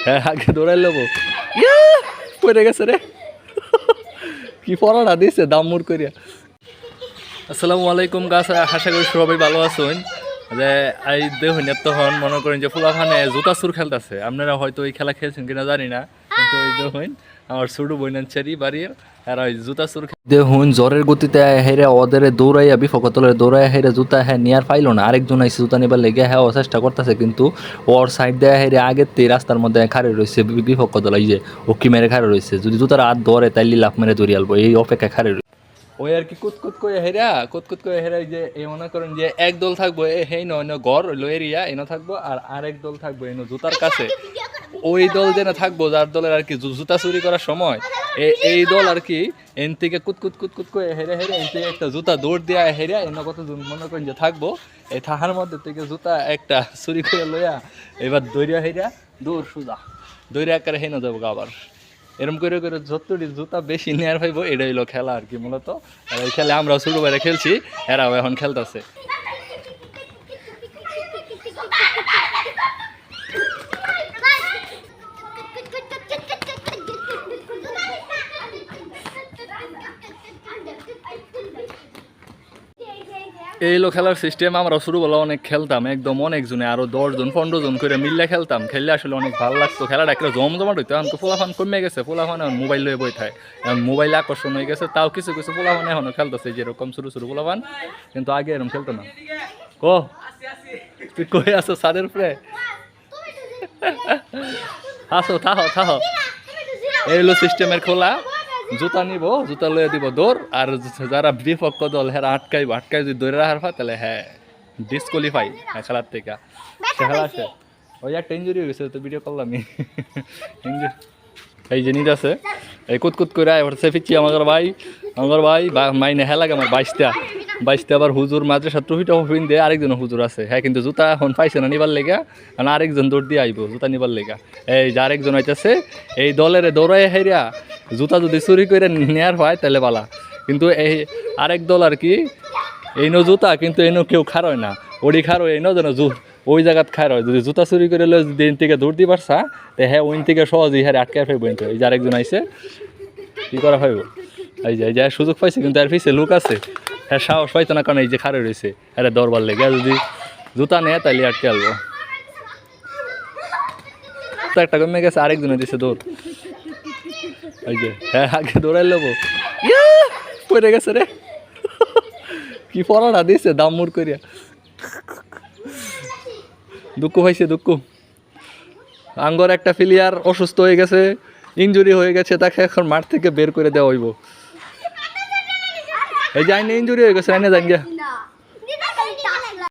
হ্যাঁ আগে দৌড়াই লবো পড়ে গেছে রে কি পড়াটা দিছে দাম মুর করিয়া। আসসালামু আলাইকুম গাছ, আশা করি সবাই ভালো আছেন। যে এই দেখুন তখন মনে করেন যে ফুলাফানে জুতা চুর খেলতেছে, আপনারা হয়তো এই খেলা খেলছেন কিনা জানি না, কিন্তু ওই দেখুন আমার ছোট বইনার চেরি বাড়ির আর ওই জুতা চুর দেখুন জ্বরের গতিতে হেরে ওদের দৌড়াইয়া বিফকতলের দৌড়াইয়া হেরে জুতা হ্যাঁ নিয়ার পাইলো না, আরেকজন আইসে জুতা নিবার লেগে হ্যাঁ ও চেষ্টা করতেছে, কিন্তু ওর সাইড দেয়া হেরে আগের তে রাস্তার মধ্যে খাড়ে রয়েছে বিফকতল, এই যে ওকি মেরে খাড়ে রয়েছে, যদি জুতার হাত ধরে তাইলে লাফ মেরে ধরি আলবো, এই অপেক্ষা খাড়ে রয়েছে। ওই আর কি কুতকুত করে হেরা কুতকুত করে হেরা, যে এই মনে করেন যে এক দল থাকবো এই নয় গড় হইলো এরিয়া এনে থাকবো, আর আরেক দল থাকবো এনে জুতার কাছে, ওই দল যেন থাকবো যার দলের আর কি জুতা চুরি করার সময় এই দল আর কি এন থেকে কুতকুত কুতকুত করে হেরে হেরে এন থেকে একটা জুতা দৌড় দেওয়া হেরে এনে কত মনে করেন যে থাকবো, এই থাহার মধ্যে থেকে জুতা একটা চুরি করে লইয়া এবার দৌড়িয়া হেরা দৌড় সুজা দৌড়ে একেবারে হেনে যাবো আবার, এরম করে করে যতটি জুতা বেশি নেয়ার ভাইবো এটাই হলো খেলা আর কি মূলত। আর এই খেলে আমরাও ছোটো বেড়ে খেলছি, এরাও এখন খেলতেছে। এই হলো খেলার সিস্টেম, আমরা ছোটোবেলা অনেক খেলতাম, একদম অনেকজনে আরো 10 জন 15 জন করে মিললে খেলতাম, খেললে আসলে অনেক ভালো লাগতো, খেলাটা একটা জমজমাট হইতো। এখন তো পোলাফান কমে গেছে, পোলাফান এখন মোবাইল লয়ে বই থাকে, এখন মোবাইলে আকর্ষণ হয়ে গেছে, তাও কিছু কিছু পোলাফান এখনো খেলতেছে যেরকম ছোটো ছোটো পোলাফান, কিন্তু আগে এরকম খেলতো না। কো তুই কই আছো সাদের উপরে আসো থাহো থাহো, এই হলো সিস্টেমের খোলা, জুতা নিব জুতা লয়ে দিব দৌড়, আর যারা বিপক্ষ দল হ্যাঁ আটকাইব, আটকাই যদি দৌড়ে রাখার পর তাহলে হ্যাঁ ডিসকোয়ালিফাই খেলার থেকে খেলা আছে। ওই একটা ইঞ্জুরি হয়ে গেছে তো ভিডিও করলাম এই যে নিতে আছে এই কুতকুত করে হচ্ছে ফিরছি আমার ভাই মাইনে হ্যাঁ লাগে আমার 22টা আবার হুজুর মাদ্রাসা ট্রফিটা ফিন দিয়ে আরেকজন হুজুর আছে হ্যাঁ, কিন্তু জুতা এখন পাইছে না নিবার লেগা, কারণ আরেকজন দৌড় দিয়ে আইব জুতা নিবার লেগা, এই যে আরেকজন হইতেছে এই দলের দৌড়াই হেরিয়া জুতা যদি চুরি করে নেয়ার হয় তাহলে বালা, কিন্তু এই আরেক দল আর কি এই নো জুতা কিন্তু এই নো কেউ খারয় না, ওডি খারো এই নো যেন ওই জায়গাত খার হয়, যদি জুতা চুরি করে দিন থেকে দৌড় দিয়ে পারছা তো হ্যাঁ ওইন থেকে সহজেই হ্যাঁ আটকে ফাইব, এই যে আরেকজন আইসে কি করা ফাইব, এই যে সুযোগ পাইছে কিন্তু এর পিছিয়ে লোক আছে, হ্যাঁ সাহস পাইতো না, কারণ এই যে খারে রয়েছে হ্যাঁ দৌড়বার লেগে, যদি জুতা নেয় তাহলে আটকে আলবো। একটা কমে গেছে, আরেকজনে দিছে দৌড়, এই যে হ্যাঁ আগে দৌড়াই লবো পড়ে গেছে রে কি পড়াটা দিছে দাম মুর করিয়া। দুঃখ হয়েছে দুঃখ, আঙ্গর একটা প্লেয়ার অসুস্থ হয়ে গেছে, ইনজুরি হয়ে গেছে, তাকে এখন মাঠ থেকে বের করে দেওয়া হইব, এই যে আইনে ইনজুরি হয়ে গেছে আইনে যান গিয়া।